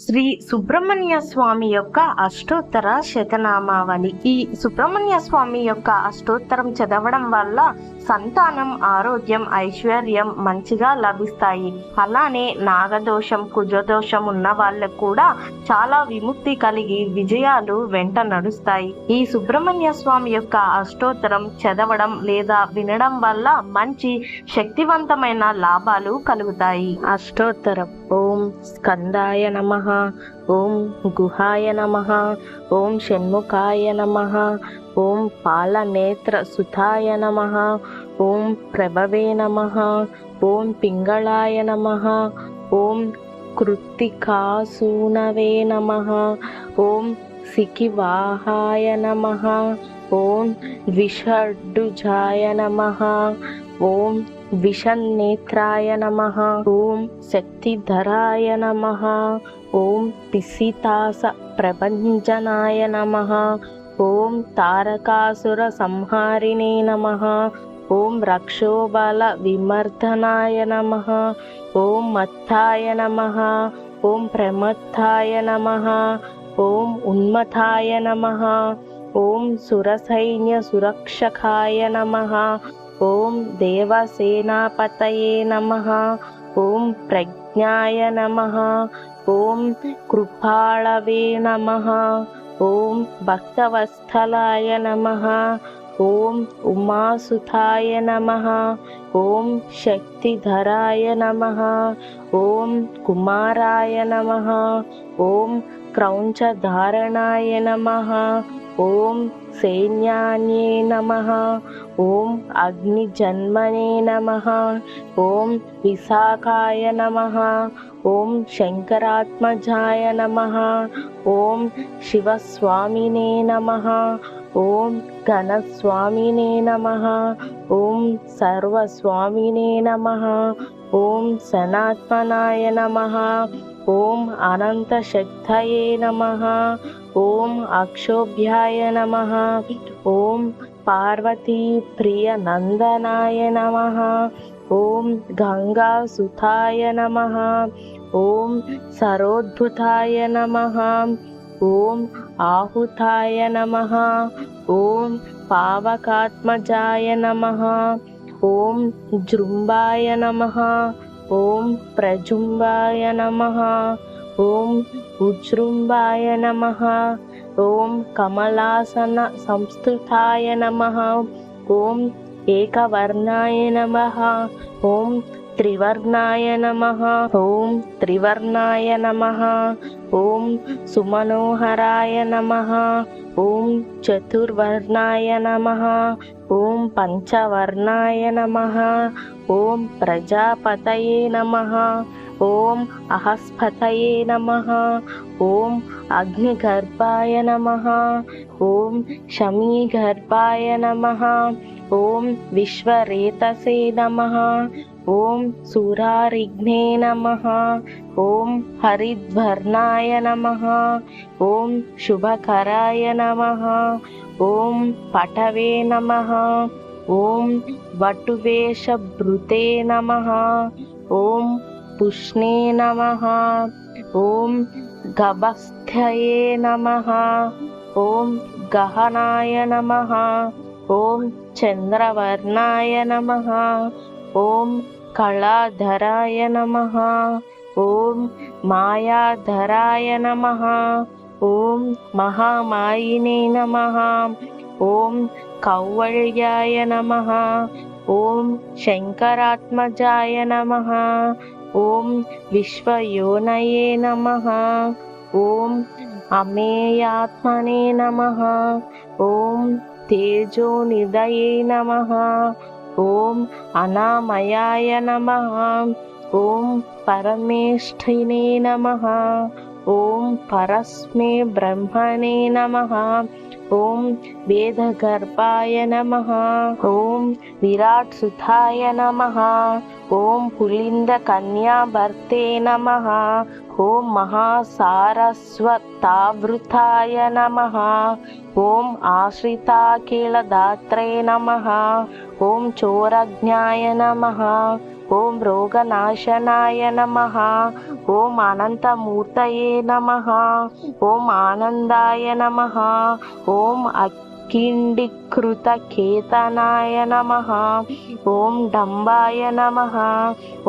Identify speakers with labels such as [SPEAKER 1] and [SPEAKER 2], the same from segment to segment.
[SPEAKER 1] శ్రీ సుబ్రహ్మణ్య స్వామి యొక్క అష్టోత్తర శతనామావళి. ఈ సుబ్రహ్మణ్య స్వామి యొక్క అష్టోత్తరం చదవడం వల్ల సంతానం, ఆరోగ్యం, ఐశ్వర్యం మంచిగా లభిస్తాయి. అలానే నాగదోషం, కుజదోషం ఉన్న వాళ్ళకు కూడా చాలా విముక్తి కలిగి విజయాలు వెంట నడుస్తాయి. ఈ సుబ్రహ్మణ్య స్వామి యొక్క అష్టోత్తరం చదవడం లేదా వినడం వల్ల మంచి శక్తివంతమైన లాభాలు కలుగుతాయి. అష్టోత్తరం: ఓం స్కందాయ నమః, ఓం గుహాయ నమః, ఓం షణ్ముఖాయ నమః, ఓం పాలనేత్ర సుతాయ నమః, ఓం ప్రభవే నమః, ఓం పింగళాయ నమః, ఓం కృత్తికాసూనవే నమః, ఓం సికివాహాయ నమః, ఓం విషడ్డుజాయ నమః, ఓం విషన్నేత్రాయ నమః, ఓం శక్తిధరాయ నమః, ఓం పిసితాస ప్రభంజనాయ నమః, ఓం తారకాసుర సంహారిణే నమః, ఓం రక్షోబల విమర్దనాయ నమః, ఓం మత్తాయ నమః, ఓం ప్రమత్తాయ నమః, ఓం ఉన్మతాయ నమః, ఓం సురసైన్య సురక్షకాయ నమః, ఓం దేవసేనాపతయే నమః, ఓం ప్రజ్ఞాయ నమః, ఓం కృపాళవే నమః, ఓం భక్తవత్సలాయ నమః, ఓం ఉమాసుతాయ నమః, ఓం శక్తిధరాయ నమః, ఓం కుమారాయ నమః, ఓం క్రౌంచధారణాయ నమః, ఓం సైన్యాన్యే నమః, ఓం అగ్నిజన్మనే నమః, ఓం విశాఖాయ నమః, ఓం శంకరాత్మజాయ నమః, ఓం శివస్వామినే నమః, ఓం ఘనస్వామినే నమః, ఓం సర్వస్వామినే నమః, ఓం సనాత్మనాయ నమః, ఓం అనంతశక్తయే నమః, ఓం అక్షోభ్యాయ నమః, ఓం పార్వతీ ప్రియ నందనాయ నమః, ఓం గంగాసుతాయ నమః, ఓం సరోద్భుతాయ నమః, ఓం ఆహుతాయ నమః, ఓం పావకాత్మజాయ నమః, ఓం జృంబాయ నమః, ఓం ప్రజుంబాయ నమః, ఓం ఉజృంబాయ నమః, ఓం కమలాసన సంస్థితాయ నమః, ఓం ఏకవర్ణాయ నమః, ఓం త్రివర్ణాయ నమః, ఓం త్రివర్ణాయ నమః, ఓం సుమనోహరాయ నమః, ఓం చతుర్వర్ణాయ నమః, ఓం పంచవర్ణాయ నమః, ఓం ప్రజాపతయే నమః, ఓం అహస్పతయే నమః, ఓం అగ్నిగర్భాయ నమః, ఓం శమీగర్భాయ నమః, ఓం విశ్వరేతసే నమః, ఓం సురారిఘ్నే నమః, ఓం హరిద్వర్ణాయ నమః, ఓం శుభకరాయ నమః, ఓం పటవే నమః, ఓం వటువేషభృతే నమః, ఓం పుష్ణే నమః, ఓం గభస్థయే నమః, ఓం గహనాయ నమః, ఓం చంద్రవర్ణాయ నమః, ఓం కళాధరాయ నమః, ఓం మాయాధరాయ నమః, ఓం మహామాయినే నమః, ఓం కౌవళ్యాయ నమః, ఓం శంకరాత్మజాయ నమః, ఓం విశ్వయోనయే నమః, ఓం అమేయాత్మనే నమః, ఓం తేజోనిధయే నమః, ఓం అనామయాయ నమః, ఓం పరమేష్ఠినే నమః, ఓం పరస్మే బ్రహ్మణే నమః, ఓం వేదగర్భాయ నమః, ఓం విరాట్ సుతాయ నమః, ఓం పులింద కన్యాభర్తే నమః, ఓం మహాసారస్వతావృతాయ నమః, ఓం ఆశ్రితాఖిలదాత్రే నమః, ఓం చోరజ్ఞాయ నమః, ఓం రోగనాశనాయ నమః. ఓం అనంతమూర్తయే నమః. ఓం ఆనందాయ నమః. ఓం అఖిండీకృతకేతనాయ నమః. ఓం డంబాయ నమః.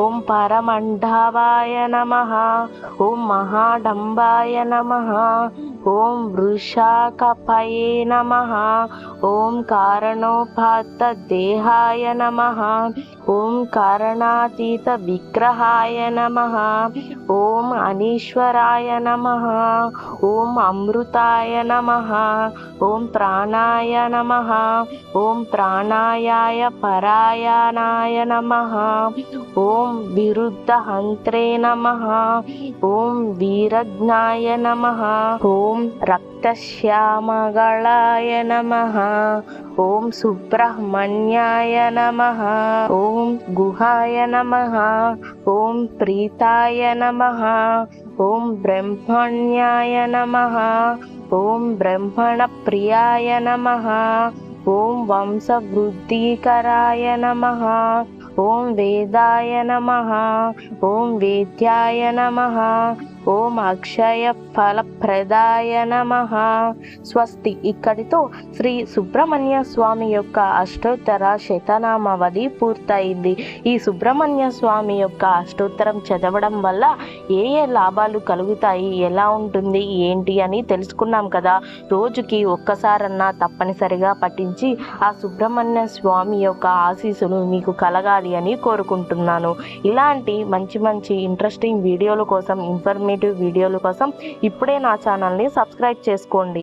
[SPEAKER 1] ఓం పరమండవాయ నమః. ఓం మహాడంబాయ నమః. ఓం వృషాకపయే నమః. ఓం కారణోపాత్త దేహాయ నమః. ఓం కారణాతీత విగ్రహాయ నమః. ఓం అనీశ్వరాయ నమః. ఓం అమృతాయ నమః. ఓం ప్రాణాయ నమః. ఓం ప్రాణాయాయ పరాయణాయ నమః. ఓం విరుద్ధహంత్రే నమః. ఓం వీరజ్ఞాయ నమః. ఓం రక్తశ్యామగళాయ నమః. ఓం సుబ్రహ్మణ్యాయ నమః. ఓం గుహాయ నమః. ఓం ప్రీతాయ నమః. ఓం బ్రహ్మణ్యాయ నమః. ఓం బ్రహ్మణ ప్రియాయ నమః. ఓం వంశవృద్ధికరాయ నమః. ఓం వేదాయ నమః. ఓం వేద్యాయ నమః. ఓం అక్షయ ఫలప్రదాయ నమః. స్వస్తి. ఇక్కడితో శ్రీ సుబ్రహ్మణ్య స్వామి యొక్క అష్టోత్తర శతనామావళి పూర్తయింది. ఈ సుబ్రహ్మణ్య స్వామి యొక్క అష్టోత్తరం చదవడం వల్ల ఏ ఏ లాభాలు కలుగుతాయి, ఎలా ఉంటుంది, ఏంటి అని తెలుసుకున్నాం కదా. రోజుకి ఒక్కసారన్నా తప్పనిసరిగా పఠించి ఆ సుబ్రహ్మణ్య స్వామి యొక్క ఆశీస్సులు మీకు కలగాలి అని కోరుకుంటున్నాను. ఇలాంటి మంచి మంచి ఇంట్రెస్టింగ్ వీడియోల కోసం, ఇన్ఫర్మేటివ్ వీడియోల కోసం ఇప్పుడే నా ఛానల్ని సబ్స్క్రైబ్ చేసుకోండి.